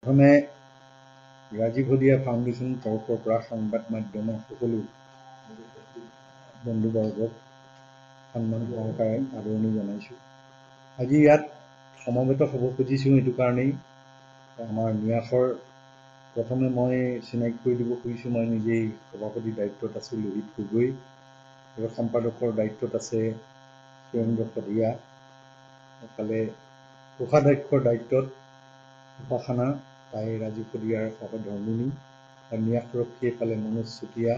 প্ৰথমে ৰাজীৱ হদিয়া ফাউণ্ডেশ্যন তৰফৰ পৰা সংবাদ মাধ্যমৰ সকলো বন্ধুবৰ্গক সন্মান সহকাৰে আদৰণি জনাইছোঁ। আজি ইয়াত সমবেত হ'ব খুজিছোঁ এইটো কাৰণেই, আমাৰ নিয়াসৰ প্ৰথমে মই চিনাকি কৰি দিব খুজিছোঁ, মই নিজেই সভাপতি দায়িত্বত আছোঁ লোহিত গগৈ, আৰু সম্পাদকৰ দায়িত্বত আছে সুৰেন্দ্ৰ শদিয়া, এইফালে কোষাধ্যক্ষৰ দায়িত্বত উপাসনা তাই ৰাজীৱ শদিয়াৰ সহধৰ্মিনী, আৰু নিয়াসৰক্ষী এইফালে মনোজ চুতীয়া,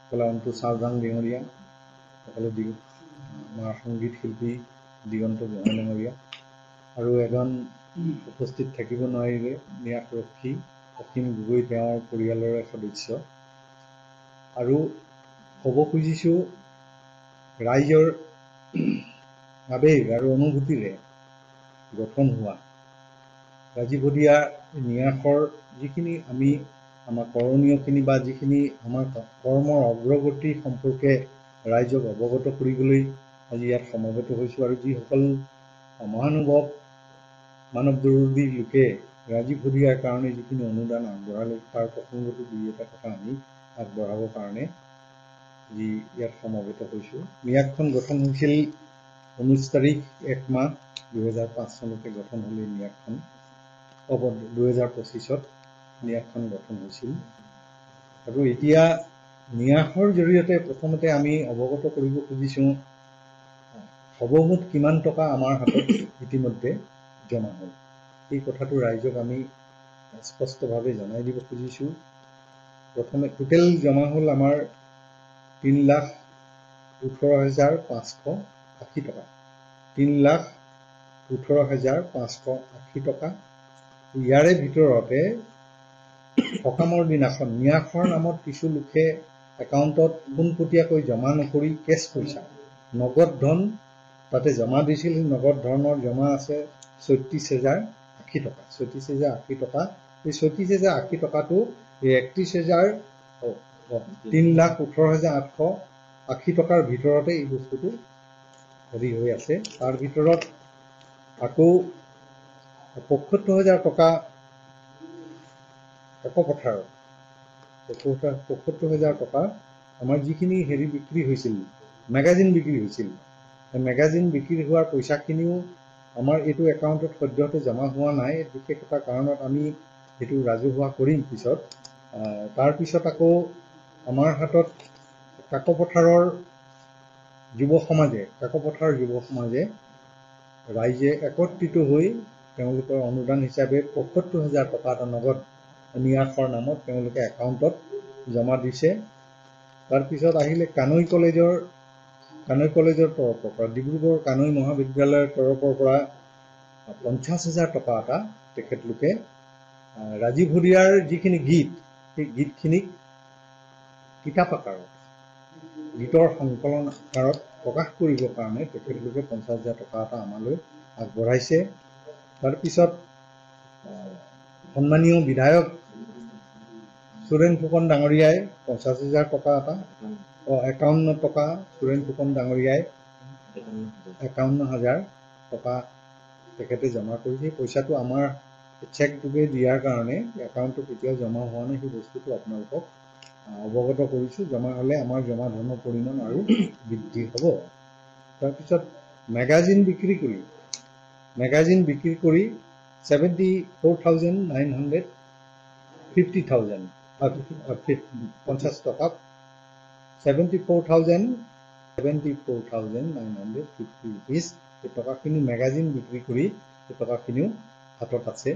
এইফালে অন্তু চাওদাং ডিঙৰীয়া, এইফালে আমাৰ সংগীত শিল্পী দিগন্ত গোহাঁই ডাঙৰীয়া, আৰু এজন উপস্থিত থাকিব নোৱাৰিলে নিয়াসৰক্ষী অসীম গগৈ, তেওঁৰ পৰিয়ালৰে সদস্য। আৰু ক'ব খুজিছোঁ ৰাইজৰ আৱেগ আৰু অনুভূতিৰে গঠন হোৱা ৰাজীৱ হদিয়া নিয়াসৰ যিখিনি আমাৰ কৰণীয়খিনি বা যিখিনি আমাৰ কৰ্মৰ অগ্ৰগতি সম্পৰ্কে ৰাইজক অৱগত কৰিবলৈ আজি ইয়াত সমবেত হৈছোঁ। আৰু যিসকল মহানুভৱ মানৱদৰ্দী লোকে ৰাজীৱ হদিয়াৰ কাৰণে যিখিনি অনুদান আগবঢ়ালে তাৰ প্ৰসংগতো দুই এটা কথা আমি আগবঢ়াবৰ কাৰণে যি ইয়াত সমবেত হৈছোঁ। নিয়াসখন গঠন হৈছিল 19 তাৰিখ 1 মাহ 2005 চনতে গঠন হ'লে নিয়াসখন 2025ত নিয়াসখন গঠন হৈছিল। আৰু এতিয়া নিয়াসৰ জৰিয়তে প্ৰথমতে আমি অৱগত কৰিব খুজিছোঁ সৰ্বমুঠ কিমান টকা আমাৰ হাতত ইতিমধ্যে জমা হ'ল, এই কথাটো ৰাইজক আমি স্পষ্টভাৱে জনাই দিব খুজিছোঁ। প্ৰথমে টোটেল জমা হ'ল আমাৰ 3,18,580 টকা, 3,18,580 টকা। ইয়াৰে ভিতৰতে সকামৰ দিনাখন নিয়াসৰ নামত কিছু লোকে একাউণ্টত পোনপটীয়াকৈ জমা নকৰি কেছ পইচা নগদ ধন তাতে জমা দিছিল। নগদ ধনৰ জমা আছে 34,080 টকা, 34,080 টকা। এই 34,080 টকাটো এই 3,18,880 টকাৰ ভিতৰতে এই বস্তুটো হেৰি হৈ আছে। তাৰ ভিতৰত আকৌ 75,000 টকা একপথাৰত, 75,000 টকা আমাৰ যিখিনি হেৰি বিক্ৰী হৈছিল, মেগাজিন বিক্ৰী হৈছিল, সেই মেগাজিন বিক্ৰী হোৱাৰ পইচাখিনিও আমাৰ এইটো একাউণ্টত সদ্যহতে জমা হোৱা নাই। বিশেষ এটা কাৰণত আমি সেইটো ৰাজহুৱা কৰিম পিছত। তাৰপিছত আকৌ আমাৰ হাতত কাকপথাৰৰ যুৱ সমাজে ৰাইজে একত্ৰিত হৈ তেওঁলোকৰ অনুদান হিচাপে 75,000 টকা এটা নগদ নিয়াসৰ নামত তেওঁলোকে একাউণ্টত জমা দিছে। তাৰপিছত আহিলে কানৈ কলেজৰ তৰফৰ পৰা, ডিব্ৰুগড় কানৈ মহাবিদ্যালয়ৰ তৰফৰ পৰা 50,000 টকা এটা তেখেতলোকে ৰাজীৱ হদিয়াৰ যিখিনি গীত, সেই গীতখিনিক কিতাপ আকাৰত, গীতৰ সংকলন আকাৰত প্ৰকাশ কৰিবৰ কাৰণে তেখেতলোকে 50,000 টকা এটা আমালৈ আগবঢ়াইছে। তাৰপিছত সন্মানীয় বিধায়ক সুৰেন ফুকন ডাঙৰীয়াই 50,000 টকা এটা, 51 টকা সুৰেন ফুকন ডাঙৰীয়াই 51,000 টকা তেখেতে জমা কৰিছে। পইচাটো আমাৰ চেক যোগে দিয়াৰ কাৰণে একাউণ্টত এতিয়াও জমা হোৱা নাই, সেই বস্তুটো আপোনালোকক অৱগত কৰিছোঁ। জমা হ'লে আমাৰ জমা ধনৰ পৰিমাণ আৰু বৃদ্ধি হ'ব। তাৰপিছত মেগাজিন বিক্ৰী কৰি 74,950 টকা, 74,950 rupees এই টকাখিনি মেগাজিন বিক্ৰী কৰি এই টকাখিনিও হাতত আছে।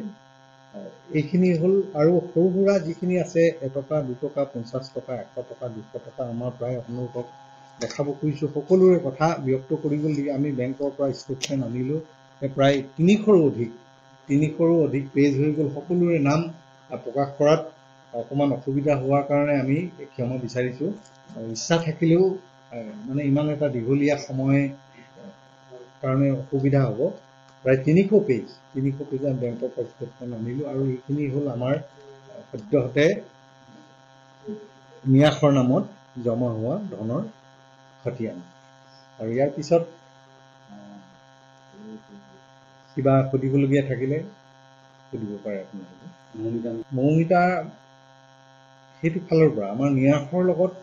এইখিনি হ'ল। আৰু সৰু সুৰা যিখিনি আছে 1 টকা 2 টকা 50 টকা 100 টকা 200 টকা আমাৰ প্ৰায় আপোনালোকক দেখাব খুজিছোঁ। সকলোৰে কথা ব্যক্ত কৰিবলৈ আমি বেংকৰ পৰা ষ্টেটমেণ্ট আনিলোঁ, প্ৰায় 300ৰো অধিক পেজ হৈ গ'ল। সকলোৰে নাম প্ৰকাশ কৰাত অকণমান অসুবিধা হোৱাৰ কাৰণে আমি ক্ষমা বিচাৰিছোঁ। ইচ্ছা থাকিলেও মানে ইমান এটা দীঘলীয়া সময় কাৰণে অসুবিধা হ'ব। প্ৰায় 300 পেজ আমি বেংকৰ পৰা ষ্টেটমেণ্ট আনিলোঁ। আৰু এইখিনি হ'ল আমাৰ সদ্যহতে নিয়াসৰ নামত জমা হোৱা ধনৰ খতিয়ান। আৰু ইয়াৰ পিছত কিবা সুধিবলগীয়া থাকিলে সুধিব পাৰে আপোনালোকে। মৌমিতা সেইটো ফালৰ পৰা আমাৰ ন্যাসৰ লগত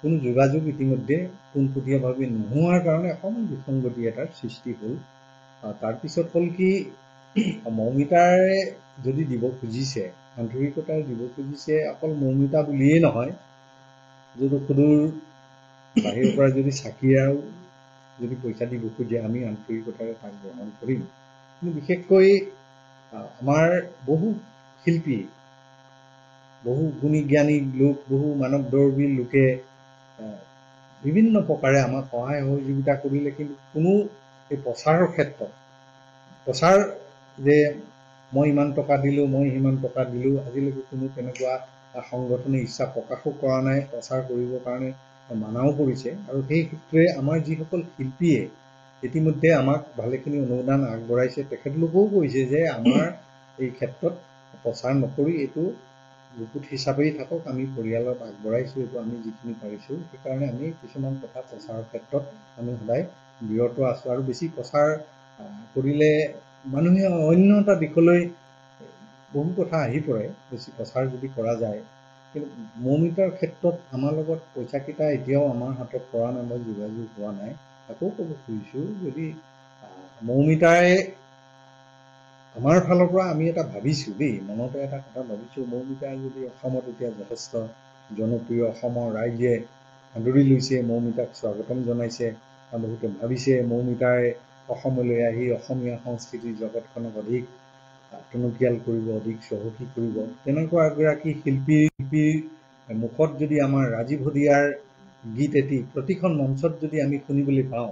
কোনো যোগাযোগ ইতিমধ্যে পোনপটীয়াভাৱে নোহোৱাৰ কাৰণে অকণমান বিসংগতি এটাৰ সৃষ্টি হ'ল। তাৰপিছত হ'ল কি, মৌমিতাৰে যদি দিব খুজিছে, আন্তৰিকতাৰে দিব খুজিছে, অকল মৌমিতা বুলিয়েই নহয়, যদি সুদূৰ বাহিৰৰ পৰা যদি চাকিৰাও যদি পইচা দিব খোজে আমি আন্তৰিকতাৰে তাক গ্ৰহণ কৰিম। কিন্তু বিশেষকৈ আমাৰ বহু শিল্পী, বহু গুণী জ্ঞানী লোক, বহু মানৱদৰ্বী লোকে বিভিন্ন প্ৰকাৰে আমাক সহায় সহযোগিতা কৰিলে, কিন্তু কোনো এই প্ৰচাৰৰ ক্ষেত্ৰত প্ৰচাৰ যে মই ইমান টকা দিলোঁ, মই সিমান টকা দিলোঁ, আজিলৈকে কোনো তেনেকুৱা সংগঠনে ইচ্ছা প্ৰকাশো কৰা নাই প্ৰচাৰ কৰিবৰ কাৰণে, মানাও কৰিছে। আৰু সেই সূত্ৰে আমাৰ যিসকল শিল্পীয়ে ইতিমধ্যে আমাক ভালেখিনি অনুদান আগবঢ়াইছে, তেখেতলোকেও কৈছে যে আমাৰ এই ক্ষেত্ৰত প্ৰচাৰ নকৰি এইটো গুপুত হিচাপেই থাকক, আমি পৰিয়ালত আগবঢ়াইছোঁ, এইটো আমি যিখিনি পাৰিছোঁ, সেইকাৰণে আমি কিছুমান কথা প্ৰচাৰৰ ক্ষেত্ৰত আমি সদায় বিৰত আছোঁ। আৰু বেছি প্ৰচাৰ কৰিলে মানুহে অন্য এটা দিশলৈ বহু কথা আহি পৰে, বেছি প্ৰচাৰ যদি কৰা যায়। কিন্তু মৌমিতাৰ ক্ষেত্ৰত আমাৰ লগত পইচাকেইটা এতিয়াও আমাৰ হাতত পৰা নাই, মই যোগাযোগ হোৱা নাই। আকৌ ক'ব খুজিছোঁ, যদি মৌমিতাৰে আমাৰ ফালৰ পৰা আমি এটা ভাবিছোঁ দেই, মনতে এটা কথা ভাবিছোঁ, মৌমিতা যদি অসমত এতিয়া যথেষ্ট জনপ্ৰিয়, অসমৰ ৰাইজে আদৰি লৈছে, মৌমিতাক স্বাগতম জনাইছে, বহুতে ভাবিছে মৌমিতাই অসমলৈ আহি অসমীয়া সংস্কৃতিৰ জগতখনক অধিক টনকিয়াল কৰিব, অধিক চহকী কৰিব। তেনেকুৱা এগৰাকী শিল্পীৰ মুখত যদি আমাৰ ৰাজীৱ হদিয়াৰ গীত এটি প্ৰতিখন মঞ্চত যদি আমি শুনিবলৈ পাওঁ,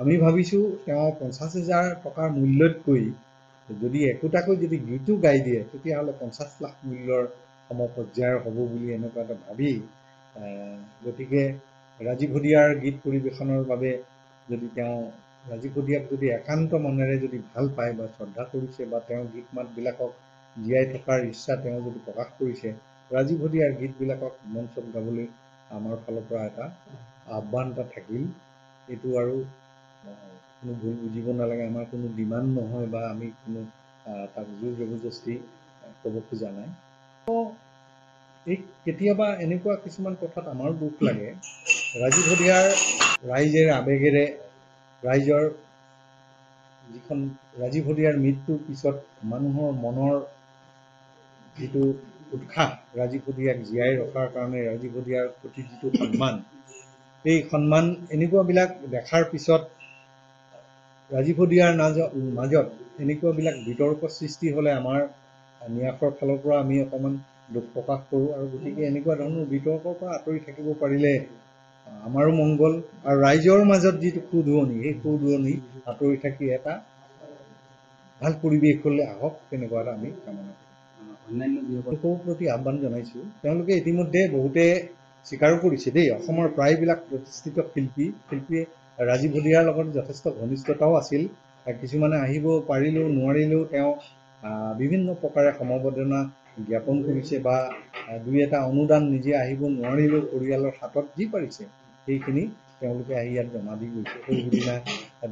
আমি ভাবিছোঁ তেওঁ 50,000 টকাৰ মূল্যতকৈ যদি একোটাকৈ যদি গীতো গাই দিয়ে, তেতিয়াহ'লে 50 লাখ মূল্যৰ সমপৰ্যায়ৰ হ'ব বুলি এনেকুৱা এটা ভাবি, গতিকে ৰাজীৱ হদিয়াৰ গীত পৰিৱেশনৰ বাবে যদি তেওঁ ৰাজীৱ হদিয়াক যদি একান্ত মনেৰে যদি ভাল পায় বা শ্ৰদ্ধা কৰিছে, বা তেওঁৰ গীত মাতবিলাকক জীয়াই থকাৰ ইচ্ছা তেওঁ যদি প্ৰকাশ কৰিছে, ৰাজীৱ হদিয়াৰ গীতবিলাকক মঞ্চত গাবলৈ আমাৰ ফালৰ পৰা এটা আহ্বান এটা থাকিল। এইটো আৰু কোনো ভুল বুজিব নালাগে, আমাৰ কোনো ডিমাণ্ড নহয় বা আমি কোনো তাক জোৰ জবৰদস্তি ক'ব খোজা নাই। এই কেতিয়াবা এনেকুৱা কিছুমান কথাত আমাৰো দুখ লাগে, ৰাজীৱ হদিয়াৰ ৰাইজেৰ আৱেগেৰে, ৰাইজৰ যিখন ৰাজীৱ হদিয়াৰ মৃত্যুৰ পিছত মানুহৰ মনৰ যিটো উৎসাহ, ৰাজীৱ হদিয়াক জীয়াই ৰখাৰ কাৰণে ৰাজীৱ হদিয়াৰ প্ৰতি যিটো সন্মান, এই সন্মান এনেকুৱাবিলাক দেখাৰ পিছত ৰাজীৱ হদিয়াৰ মাজত এনেকুৱাবিলাক বিতৰ্ক সৃষ্টি হ'লে আমাৰ ন্যাসৰ ফালৰ পৰা আমি অকণমান দুখ প্ৰকাশ কৰোঁ। আৰু গতিকে এনেকুৱা ধৰণৰ বিতৰ্কৰ পৰা আঁতৰি থাকিব পাৰিলে আমাৰো মংগল, আৰু ৰাইজৰ মাজত যিটো সুধুৱনি, সেই সুধুৱনি আঁতৰি থাকি এটা ভাল পৰিৱেশলৈ আহক, তেনেকুৱা এটা আমি কামনা কৰোঁ। অন্যান্য লোকৰ প্ৰতি আহ্বান জনাইছোঁ, তেওঁলোকে ইতিমধ্যে বহুতে স্বীকাৰো কৰিছে দেই, অসমৰ প্ৰায়বিলাক প্ৰতিষ্ঠিত শিল্পীয়ে ৰাজীৱ হদিয়াৰ লগত যথেষ্ট ঘনিষ্ঠতাও আছিল। কিছুমানে আহিব পাৰিলেও নোৱাৰিলেও তেওঁ বিভিন্ন প্ৰকাৰে সমবেদনা জ্ঞাপন কৰিছে, বা দুই এটা অনুদান নিজে আহিব নোৱাৰিলেও পৰিয়ালৰ হাতত যি পাৰিছে সেইখিনি তেওঁলোকে আহি ইয়াত জমা দি গৈছে। সেইদিনা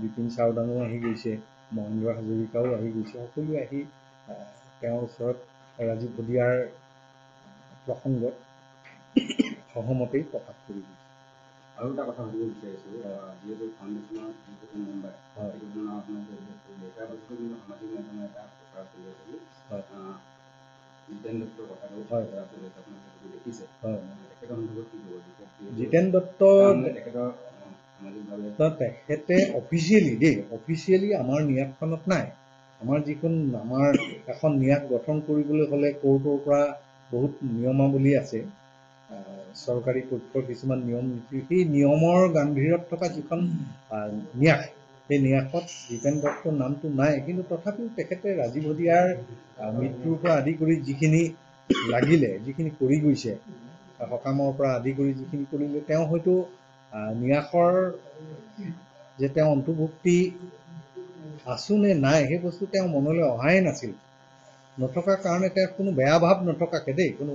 বিপিন চাওডাঙো আহি গৈছে, মহেন্দ্ৰ হাজৰিকাও আহি গৈছে, সকলোৱে আহি তেওঁৰ ওচৰত ৰাজীৱ হদিয়াৰ প্ৰসংগত সহমতেই প্ৰকাশ কৰি গৈছে। আৰু এটা কথা সুধিব বিচাৰিছোঁ, যিহেতু ফাউণ্ডেশ্যনৰ যিটো মেম্বাৰ, সেইটো নাম আপোনাৰ এটা বস্তু কিন্তু সামাজিক মাধ্যমত এটা প্ৰচাৰ চলি আছে, জিতেন দত্তৰ কথাটো আপোনালোকে দেখিছে, তেখেতৰ সন্দৰ্ভত কি ক'ব? জিতেন দত্ত তেখেতে অফিচিয়েলি আমাৰ ন্যাসখনত নাই। আমাৰ আমাৰ এখন ন্যাস গঠন কৰিবলৈ হ'লে কোৰ্টৰ পৰা বহুত নিয়মাৱলী আছে, চৰকাৰী পক্ষৰ কিছুমান নিয়ম নীতি, সেই নিয়মৰ গাম্ভীৰত থকা যিখন ন্যাস, সেই ন্যাসত জিতেন দত্তৰ নামটো নাই। কিন্তু তথাপিও তেখেতে ৰাজীৱ হদিয়াৰ মৃত্যুৰ পৰা আদি কৰি যিখিনি লাগিলে, যিখিনি কৰি গৈছে, সকামৰ পৰা আদি কৰি যিখিনি কৰিলে, তেওঁ হয়তো ন্যাসৰ যে তেওঁ অন্তৰ্ভুক্তি আছোঁ নে নাই সেই বস্তু তেওঁ মনলৈ অহাই নাছিল। নথকাৰ কাৰণে তেওঁৰ কোনো বেয়া ভাৱ নথকাকৈ দেই, কোনো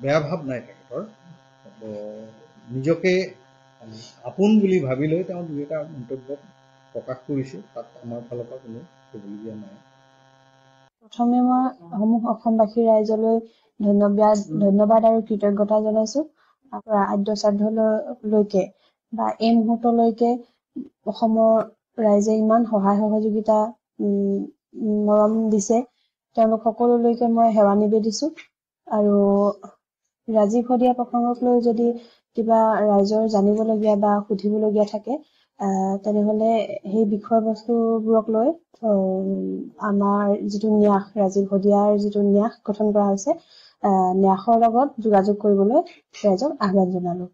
বেয়া ভাৱ নাই তেখেতৰ, নিজকে আপোন বুলি ভাবি লৈ তেওঁ দুই এটা মন্তব্য প্ৰকাশ কৰিছে, তাত আমাৰ ফালৰ পৰা কোনো ক'বলগীয়া নাই। প্ৰথমে মই সমূহ অসমবাসী ৰাইজলৈ ধন্যবাদ আৰু কৃতজ্ঞতা জনাইছো। আদ্য শ্ৰাদ্ধলৈকে বা এই মুহূৰ্তলৈকে অসমৰ ৰাইজে ইমান সহায় সহযোগিতা মৰম দিছে, তেওঁলোক সকলোলৈকে মই সেৱা নিবেদিছো। আৰু ৰাজীৱ শদিয়া প্ৰসংগক লৈ যদি কিবা ৰাইজৰ জানিবলগীয়া বা সুধিবলগীয়া থাকে, তেনেহলে সেই বিষয়বস্তুবোৰক লৈ আমাৰ যিটো ন্যাস, ৰাজীৱ শদিয়াৰ যিটো ন্যাস গঠন কৰা হৈছে, ন্যাসৰ লগত যোগাযোগ কৰিবলৈ ৰাইজক আহ্বান জনালো।